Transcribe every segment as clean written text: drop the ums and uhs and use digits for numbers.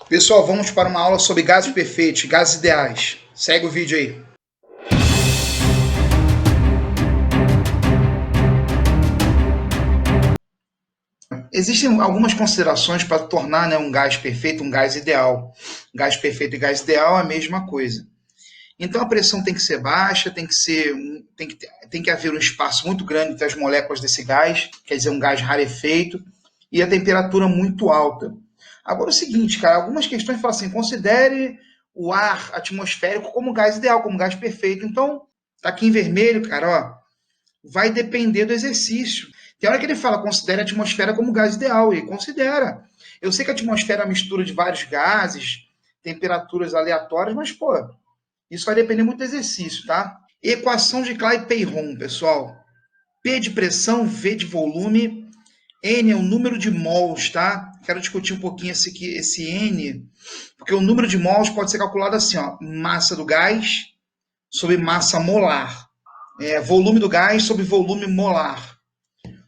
Pessoal, vamos para uma aula sobre gases perfeitos, gases ideais. Segue o vídeo aí. Existem algumas considerações para tornar, um gás perfeito um gás ideal. Gás perfeito e gás ideal é a mesma coisa. Então a pressão tem que ser baixa, tem que haver um espaço muito grande entre as moléculas desse gás, quer dizer, um gás rarefeito, e a temperatura muito alta. Agora é o seguinte, cara, algumas questões falam assim, considere o ar atmosférico como gás ideal, como gás perfeito. Então, tá aqui em vermelho, cara, ó, vai depender do exercício. Tem hora que ele fala, considere a atmosfera como gás ideal, e considera. Eu sei que a atmosfera é uma mistura de vários gases, temperaturas aleatórias, mas, pô, isso vai depender muito do exercício, tá? Equação de Clapeyron, pessoal. P de pressão, V de volume, N é o número de mols, tá? Quero discutir um pouquinho esse N, porque o número de mols pode ser calculado assim, ó, massa do gás sobre massa molar. Volume do gás sobre volume molar.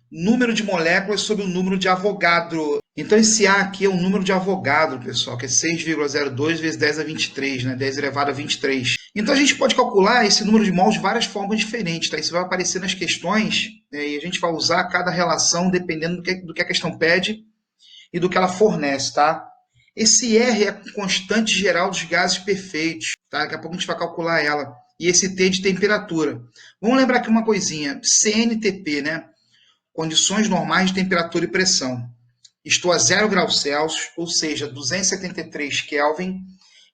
Número de moléculas sobre o número de Avogadro. Então esse A aqui é o número de Avogadro, pessoal, que é 6,02 vezes 10 a 23, né? 10 elevado a 23. Então a gente pode calcular esse número de mols de várias formas diferentes, tá? Isso vai aparecer nas questões, e a gente vai usar cada relação dependendo do que a questão pede e do que ela fornece, tá? Esse R é a constante geral dos gases perfeitos, tá? Daqui a pouco a gente vai calcular ela. E esse T de temperatura. Vamos lembrar aqui uma coisinha, CNTP, né? Condições normais de temperatura e pressão. Estou a 0 graus Celsius, ou seja, 273 Kelvin,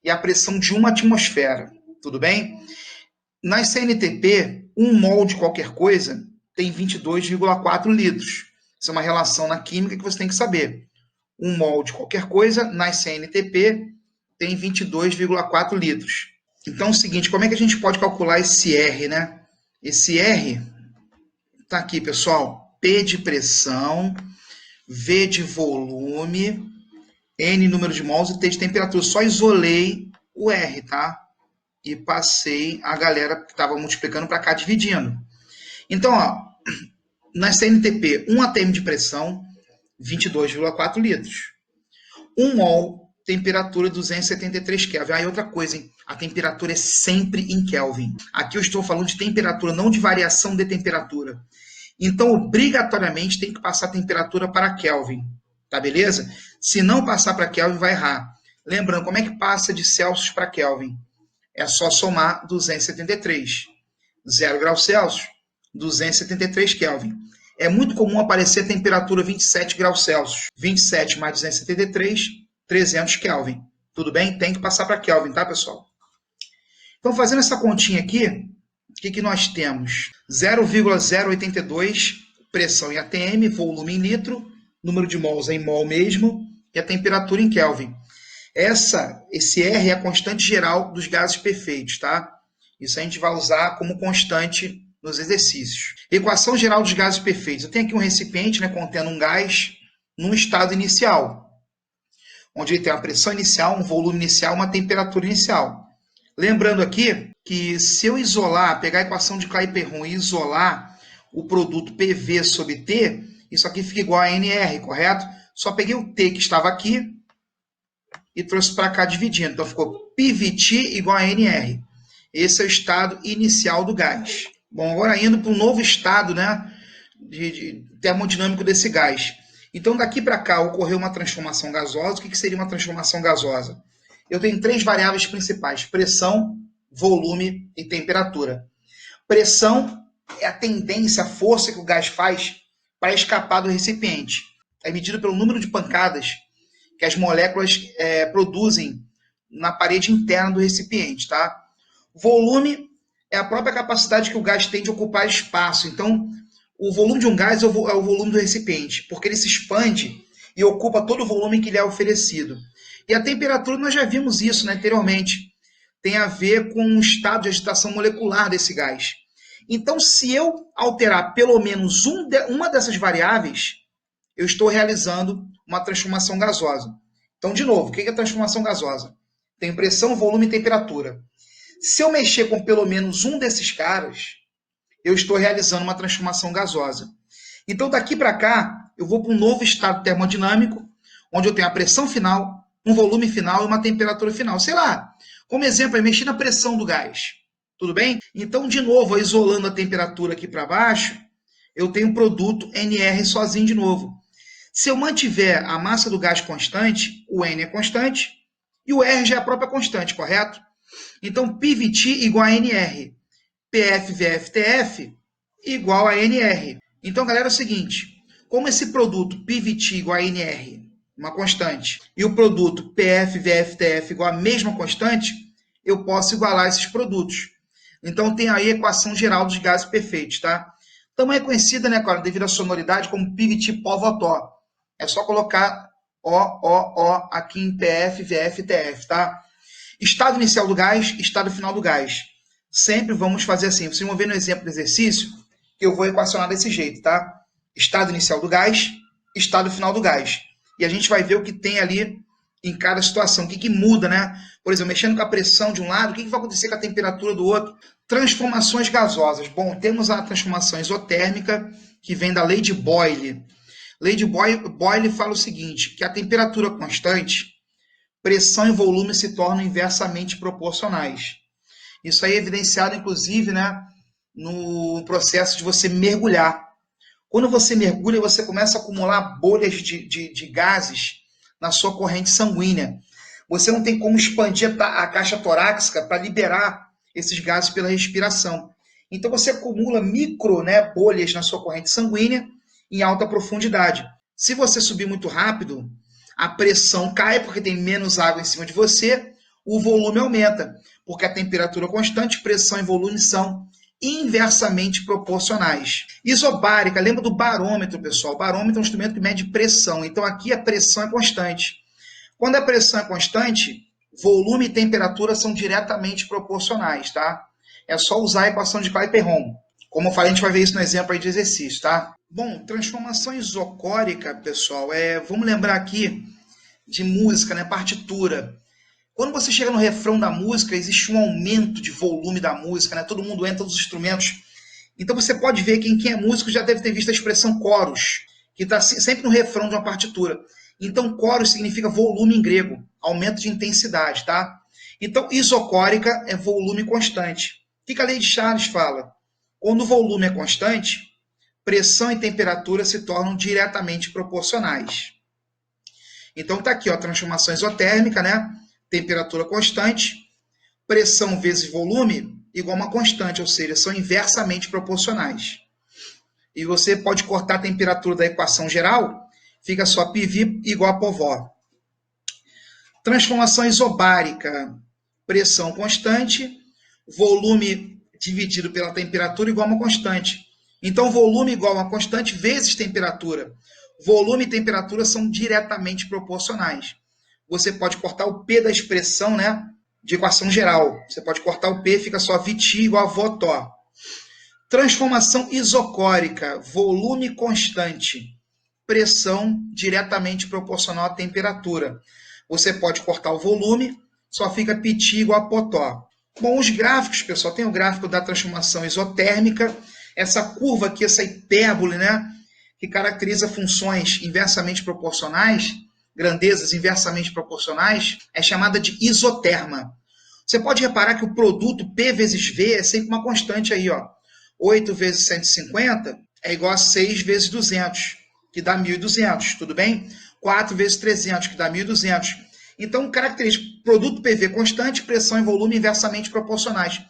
e a pressão de 1 atmosfera. Tudo bem? Na CNTP, 1 mol de qualquer coisa tem 22,4 litros. Isso é uma relação na química que você tem que saber. 1 mol de qualquer coisa, na CNTP, tem 22,4 litros. Então é o seguinte, como é que a gente pode calcular esse R, né? Esse R está aqui, pessoal. P de pressão, V de volume, N número de mols e T de temperatura. Só isolei o R, tá? E passei a galera que estava multiplicando para cá, dividindo. Então, ó, na CNTP, 1 atm de pressão, 22,4 litros. 1 mol, temperatura 273 Kelvin. Aí outra coisa, hein? A temperatura é sempre em Kelvin. Aqui eu estou falando de temperatura, não de variação de temperatura. Então, obrigatoriamente, tem que passar a temperatura para Kelvin, tá beleza? Se não passar para Kelvin, vai errar. Lembrando, como é que passa de Celsius para Kelvin? É só somar 273. 0 graus Celsius, 273 Kelvin. É muito comum aparecer a temperatura 27 graus Celsius. 27 mais 273, 300 Kelvin. Tudo bem? Tem que passar para Kelvin, tá, pessoal? Então, fazendo essa continha aqui, o que nós temos? 0,082 pressão em atm, volume em litro, número de mols em mol mesmo, e a temperatura em Kelvin. Esse R é a constante geral dos gases perfeitos, tá? Isso a gente vai usar como constante nos exercícios. Equação geral dos gases perfeitos. Eu tenho aqui um recipiente, né, contendo um gás num estado inicial, onde ele tem uma pressão inicial, um volume inicial, uma temperatura inicial. Lembrando aqui que se eu isolar, pegar a equação de Clapeyron e isolar o produto PV sobre T, isso aqui fica igual a NR, correto? Só peguei o T que estava aqui e trouxe para cá dividindo. Então ficou PVT igual a NR. Esse é o estado inicial do gás. Bom, agora indo para um novo estado, né, de termodinâmico desse gás. Então daqui para cá ocorreu uma transformação gasosa. O que seria uma transformação gasosa? Eu tenho 3 variáveis principais: pressão, volume e temperatura. Pressão é a tendência, a força que o gás faz para escapar do recipiente. É medido pelo número de pancadas que as moléculas produzem na parede interna do recipiente, tá? Volume é a própria capacidade que o gás tem de ocupar espaço. Então, o volume de um gás é o volume do recipiente, porque ele se expande e ocupa todo o volume que lhe é oferecido. E a temperatura, nós já vimos isso, né, anteriormente. Tem a ver com o estado de agitação molecular desse gás. Então, se eu alterar pelo menos uma dessas variáveis, eu estou realizando uma transformação gasosa. Então, de novo, o que é transformação gasosa? Tem pressão, volume e temperatura. Se eu mexer com pelo menos um desses caras, eu estou realizando uma transformação gasosa. Então, daqui para cá, eu vou para um novo estado termodinâmico, onde eu tenho a pressão final, um volume final e uma temperatura final. Sei lá, como exemplo, mexi na pressão do gás. Tudo bem? Então, de novo, isolando a temperatura aqui para baixo, eu tenho o produto NR sozinho de novo. Se eu mantiver a massa do gás constante, o N é constante e o R já é a própria constante, correto? Então, PVT igual a NR. PFVFTF igual a NR. Então, galera, é o seguinte, como esse produto PVT igual a NR, uma constante, e o produto PFVFTF igual a mesma constante, eu posso igualar esses produtos. Então, tem aí a equação geral dos gases perfeitos, tá? Também é conhecida, né, cara, devido à sonoridade, como PVT POVOTO. É só colocar O aqui em PFVFTF, tá? Estado inicial do gás, estado final do gás. Sempre vamos fazer assim. Vocês vão ver no exemplo do exercício que eu vou equacionar desse jeito, tá? Estado inicial do gás, estado final do gás. E a gente vai ver o que tem ali em cada situação, o que muda, né? Por exemplo, mexendo com a pressão de um lado, o que vai acontecer com a temperatura do outro? Transformações gasosas. Bom, temos a transformação isotérmica, que vem da lei de Boyle. Lei de Boyle fala o seguinte, que a temperatura constante, pressão e volume se tornam inversamente proporcionais. Isso aí é evidenciado, inclusive, né, no processo de você mergulhar. Quando você mergulha, você começa a acumular bolhas de gases na sua corrente sanguínea. Você não tem como expandir a caixa torácica para liberar esses gases pela respiração. Então você acumula micro, né, bolhas na sua corrente sanguínea em alta profundidade. Se você subir muito rápido, a pressão cai porque tem menos água em cima de você, o volume aumenta, porque a temperatura constante, pressão e volume são inversamente proporcionais. Isobárica, lembra do barômetro, pessoal? O barômetro é um instrumento que mede pressão, então aqui a pressão é constante. Quando a pressão é constante, volume e temperatura são diretamente proporcionais, tá? É só usar a equação de Clapeyron. Como eu falei, a gente vai ver isso no exemplo aí de exercício, tá? Bom, transformação isocórica, pessoal, vamos lembrar aqui de música, né? Partitura. Quando você chega no refrão da música, existe um aumento de volume da música, né? Todo mundo entra, todos os instrumentos. Então você pode ver que quem é músico já deve ter visto a expressão coros, que está sempre no refrão de uma partitura. Então, coros significa volume em grego, aumento de intensidade, tá? Então, isocórica é volume constante. O que a lei de Charles fala? Quando o volume é constante, pressão e temperatura se tornam diretamente proporcionais. Então, tá aqui, ó, transformação isotérmica, né? Temperatura constante, pressão vezes volume igual a uma constante, ou seja, são inversamente proporcionais. E você pode cortar a temperatura da equação geral, fica só PV igual a POVO. Transformação isobárica, pressão constante, volume dividido pela temperatura igual a uma constante. Então, volume igual a uma constante vezes temperatura. Volume e temperatura são diretamente proporcionais. Você pode cortar o P da expressão, né, de equação geral. Você pode cortar o P, fica só VT igual a VOTO. Transformação isocórica, volume constante, pressão diretamente proporcional à temperatura. Você pode cortar o volume, só fica PT igual a POTO. Bom, os gráficos, pessoal, tem o gráfico da transformação isotérmica, essa curva aqui, essa hipérbole, né, que caracteriza funções inversamente proporcionais, grandezas inversamente proporcionais, é chamada de isoterma. Você pode reparar que o produto P vezes V é sempre uma constante aí, ó. 8 vezes 150 é igual a 6 vezes 200, que dá 1.200, tudo bem? 4 vezes 300, que dá 1.200. Então, característica, produto PV constante, pressão e volume inversamente proporcionais.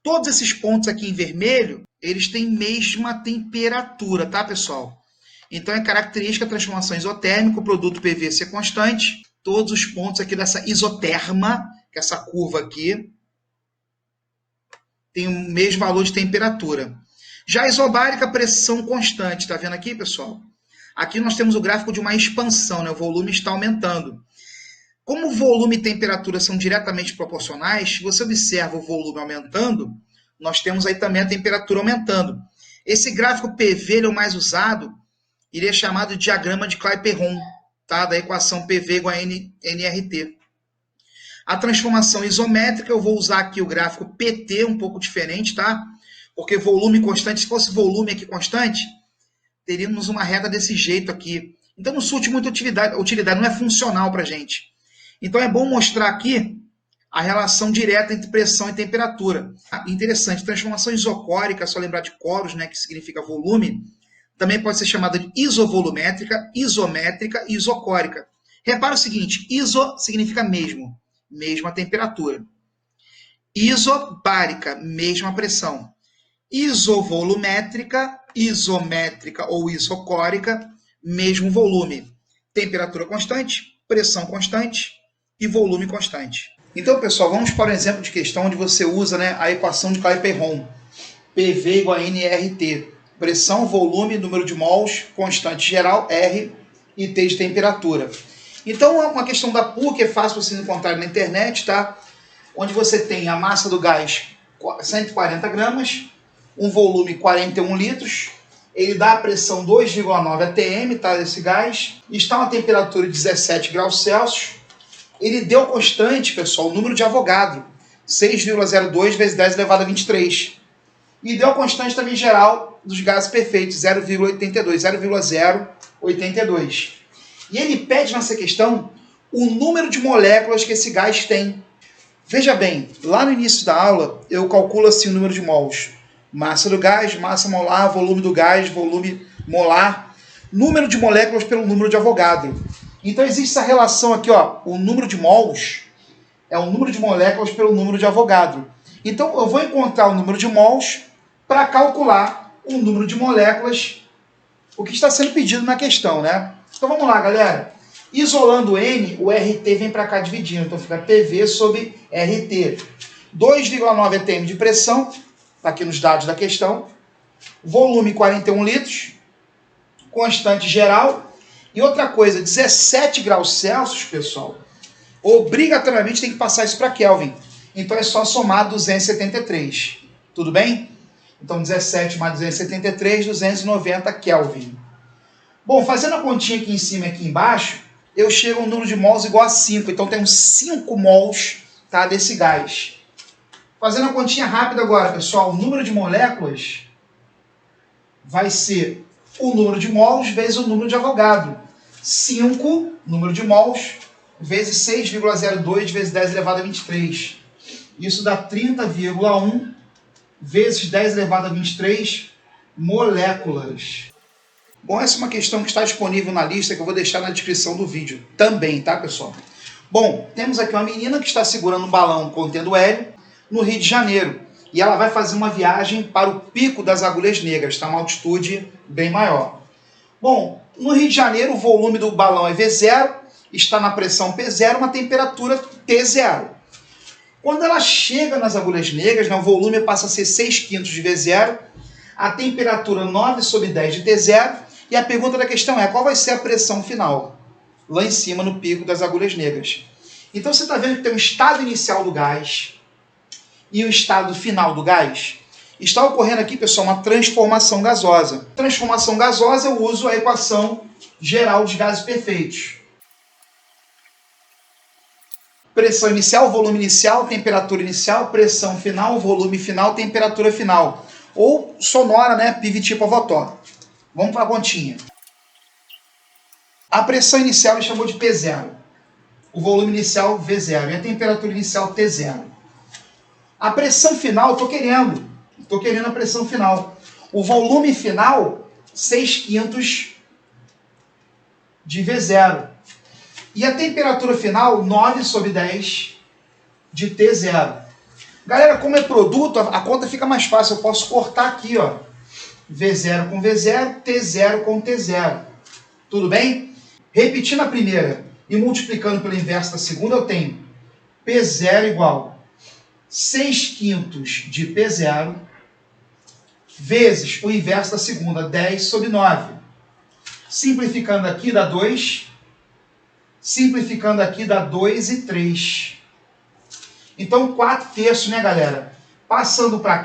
Todos esses pontos aqui em vermelho, eles têm mesma temperatura, tá, pessoal? Então, é característica da transformação isotérmica, o produto PV ser constante, todos os pontos aqui dessa isoterma, que é essa curva aqui, tem o mesmo valor de temperatura. Já a isobárica, pressão constante, está vendo aqui, pessoal? Aqui nós temos o gráfico de uma expansão, né? O volume está aumentando. Como o volume e temperatura são diretamente proporcionais, se você observa o volume aumentando, nós temos aí também a temperatura aumentando. Esse gráfico PV é o mais usado, ele é chamado de diagrama de Clapeyron, tá? Da equação PV igual a nRT. A transformação isométrica, eu vou usar aqui o gráfico PT, um pouco diferente, tá? Porque volume constante, se fosse volume aqui constante, teríamos uma reta desse jeito aqui. Então não surte muita utilidade, não é funcional para a gente. Então é bom mostrar aqui a relação direta entre pressão e temperatura. Interessante, transformação isocórica, só lembrar de coros, né, que significa volume, também pode ser chamada de isovolumétrica, isométrica e isocórica. Repara o seguinte, iso significa mesmo, mesma temperatura. Isobárica, mesma pressão. Isovolumétrica, isométrica ou isocórica, mesmo volume. Temperatura constante, pressão constante e volume constante. Então, pessoal, vamos para um exemplo de questão onde você usa, né, a equação de Clapeyron. PV igual a nRT. Pressão, volume, número de mols, constante geral, R e T de temperatura. Então, uma questão da PUC, é fácil você encontrar na internet, tá? Onde você tem a massa do gás 140 gramas, um volume 41 litros, ele dá a pressão 2,9 atm, tá, desse gás, está a uma temperatura de 17 graus Celsius, ele deu constante, pessoal, o número de Avogadro, 6,02 vezes 10 elevado a 23. E deu constante também geral dos gases perfeitos, 0,82. E ele pede nessa questão o número de moléculas que esse gás tem. Veja bem, lá no início da aula, eu calculo assim o número de mols. Massa do gás, massa molar, volume do gás, volume molar. Número de moléculas pelo número de Avogadro. Então existe essa relação aqui, ó, o número de mols é o número de moléculas pelo número de Avogadro. Então eu vou encontrar o número de mols para calcular o número de moléculas, o que está sendo pedido na questão, né? Então vamos lá, galera. Isolando N, o RT vem para cá dividindo, então fica PV sobre RT. 2,9 atm de pressão, está aqui nos dados da questão. Volume 41 litros, constante geral. E outra coisa, 17 graus Celsius, pessoal, obrigatoriamente tem que passar isso para Kelvin. Então é só somar 273. Tudo bem? Então 17 mais 273, 290 Kelvin. Bom, fazendo a continha aqui em cima e aqui embaixo, eu chego a um número de mols igual a 5. Então temos 5 mols, tá, desse gás. Fazendo a continha rápida agora, pessoal, o número de moléculas vai ser o número de mols vezes o número de Avogadro. 5, número de mols, vezes 6,02 vezes 10 elevado a 23. Isso dá 30,1 vezes 10 elevado a 23 moléculas. Bom, essa é uma questão que está disponível na lista que eu vou deixar na descrição do vídeo também, tá, pessoal? Bom, temos aqui uma menina que está segurando um balão contendo hélio no Rio de Janeiro. E ela vai fazer uma viagem para o Pico das Agulhas Negras, está uma altitude bem maior. Bom, no Rio de Janeiro o volume do balão é V0, está na pressão P0, uma temperatura T0. Quando ela chega nas Agulhas Negras, né, o volume passa a ser 6/5 de V0, a temperatura 9 sobre 10 de T0, e a pergunta da questão é, qual vai ser a pressão final? Lá em cima, no Pico das Agulhas Negras. Então você está vendo que tem o estado inicial do gás e o estado final do gás. Está ocorrendo aqui, pessoal, uma transformação gasosa. Transformação gasosa, eu uso a equação geral dos gases perfeitos. Pressão inicial, volume inicial, temperatura inicial, pressão final, volume final, temperatura final. Ou sonora, né? PV tipo Avotó. Vamos para a continha. A pressão inicial ele chamou de P0. O volume inicial, V0. E a temperatura inicial, T0. A pressão final, estou querendo a pressão final. O volume final, 6/5 de V0. E a temperatura final, 9 sobre 10 de T0. Galera, como é produto, a conta fica mais fácil. Eu posso cortar aqui, ó. V0 com V0, T0 com T0. Tudo bem? Repetindo a primeira e multiplicando pelo inverso da segunda, eu tenho P0 igual 6/5 de P0 vezes o inverso da segunda, 10 sobre 9. Simplificando aqui dá 2. Simplificando aqui dá 2 e 3. Então 4/3, né, galera? Passando para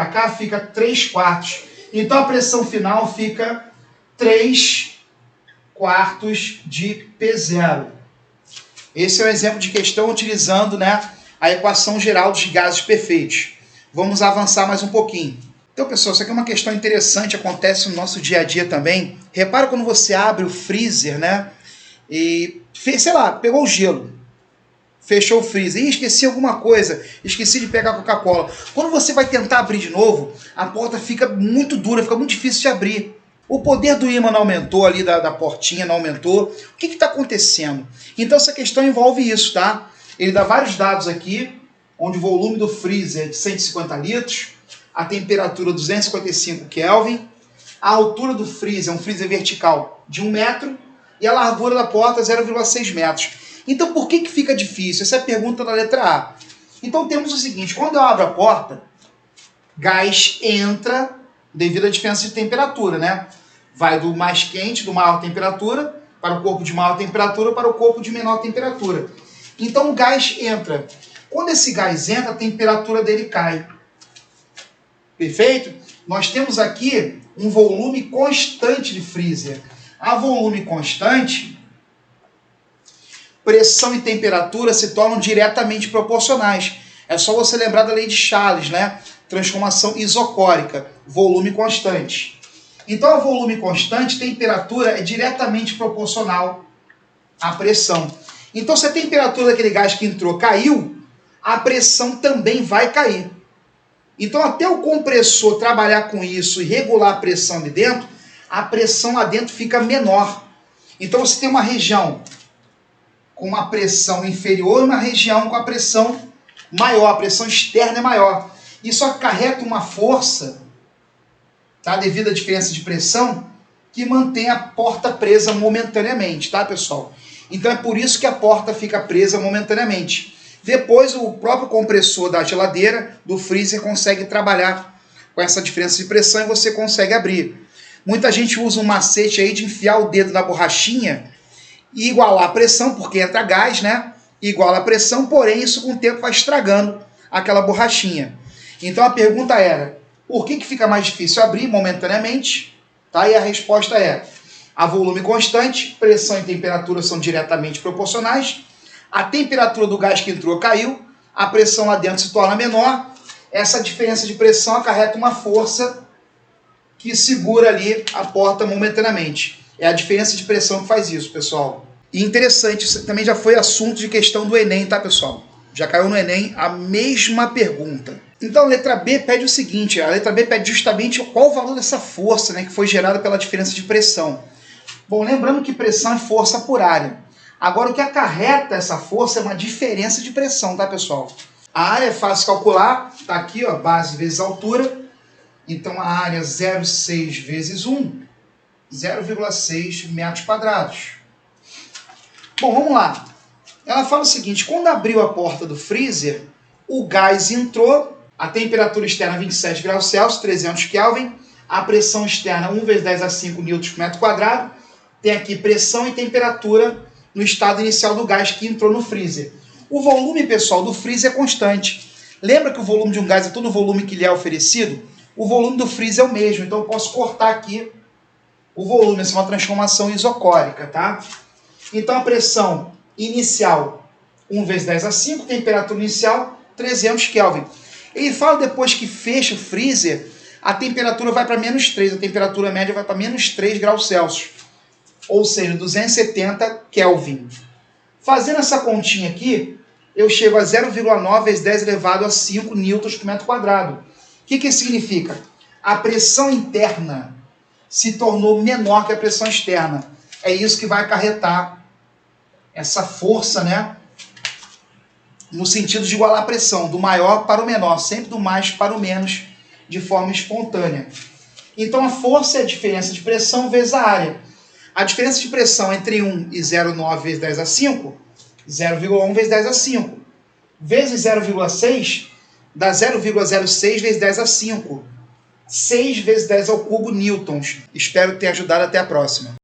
cá, fica 3/4. Então a pressão final fica 3/4 de P0. Esse é um exemplo de questão utilizando, né, a equação geral dos gases perfeitos. Vamos avançar mais um pouquinho. Então, pessoal, isso aqui é uma questão interessante, acontece no nosso dia a dia também. Repara quando você abre o freezer, né? E, sei lá, pegou o gelo, fechou o freezer. Ih, esqueci alguma coisa, esqueci de pegar a Coca-Cola. Quando você vai tentar abrir de novo, a porta fica muito dura, fica muito difícil de abrir. O poder do ímã não aumentou ali, da portinha não aumentou. O que está acontecendo? Então essa questão envolve isso, tá? Ele dá vários dados aqui, onde o volume do freezer é de 150 litros, a temperatura 255 Kelvin, a altura do freezer, um freezer vertical de 1 metro, e a largura da porta 0,6 metros. Então por que fica difícil? Essa é a pergunta da letra A. Então temos o seguinte, quando eu abro a porta, gás entra devido à diferença de temperatura, né? Vai do mais quente, do maior temperatura, para o corpo de maior temperatura, para o corpo de menor temperatura. Então o gás entra. Quando esse gás entra, a temperatura dele cai. Perfeito? Nós temos aqui um volume constante de freezer. A volume constante, pressão e temperatura se tornam diretamente proporcionais. É só você lembrar da lei de Charles, né? Transformação isocórica, volume constante. Então, a volume constante, temperatura é diretamente proporcional à pressão. Então, se a temperatura daquele gás que entrou caiu, a pressão também vai cair. Então, até o compressor trabalhar com isso e regular a pressão ali dentro, a pressão lá dentro fica menor. Então, você tem uma região com uma pressão inferior e uma região com a pressão maior, a pressão externa é maior. Isso acarreta uma força, tá, devido à diferença de pressão, que mantém a porta presa momentaneamente, tá, pessoal? Então é por isso que a porta fica presa momentaneamente. Depois o próprio compressor da geladeira, do freezer, consegue trabalhar com essa diferença de pressão e você consegue abrir. Muita gente usa um macete aí de enfiar o dedo na borrachinha e igualar a pressão, porque entra gás, né? Iguala a pressão, porém isso com o tempo vai estragando aquela borrachinha. Então a pergunta era, por que fica mais difícil abrir momentaneamente? Tá? E a resposta é, a volume constante, pressão e temperatura são diretamente proporcionais, a temperatura do gás que entrou caiu, a pressão lá dentro se torna menor, essa diferença de pressão acarreta uma força que segura ali a porta momentaneamente. É a diferença de pressão que faz isso, pessoal. E interessante, isso também já foi assunto de questão do Enem, tá, pessoal? Já caiu no Enem a mesma pergunta. Então a letra B pede o seguinte, a letra B pede justamente qual o valor dessa força, né, que foi gerada pela diferença de pressão. Bom, lembrando que pressão é força por área. Agora o que acarreta essa força é uma diferença de pressão, tá, pessoal? A área é fácil calcular, tá aqui, ó, base vezes altura. Então a área 0,6 vezes 1, 0,6 metros quadrados. Bom, vamos lá. Ela fala o seguinte, quando abriu a porta do freezer, o gás entrou, a temperatura externa 27 graus Celsius, 300 Kelvin, a pressão externa 1 vezes 10 a 5 newtons por metro quadrado, tem aqui pressão e temperatura no estado inicial do gás que entrou no freezer. O volume, pessoal, do freezer é constante. Lembra que o volume de um gás é todo o volume que lhe é oferecido? O volume do freezer é o mesmo, então eu posso cortar aqui o volume, essa é uma transformação isocórica, tá? Então a pressão inicial 1 vezes 10 a 5, temperatura inicial 300 Kelvin. Ele fala depois que fecha o freezer, a temperatura vai para menos 3, a temperatura média vai para menos 3 graus Celsius, ou seja, 270 Kelvin. Fazendo essa continha aqui, eu chego a 0,9 vezes 10 elevado a 5 newtons por metro quadrado. O que isso significa? A pressão interna se tornou menor que a pressão externa. É isso que vai acarretar essa força, né? No sentido de igualar a pressão, do maior para o menor, sempre do mais para o menos, de forma espontânea. Então a força é a diferença de pressão vezes a área. A diferença de pressão entre 1 e 0,9 vezes 10 a 5, 0,1 vezes 10 a 5, vezes 0,6, dá 0,06 vezes 10 a 5. 6 vezes 10 ao cubo newtons. Espero ter ajudado, até a próxima.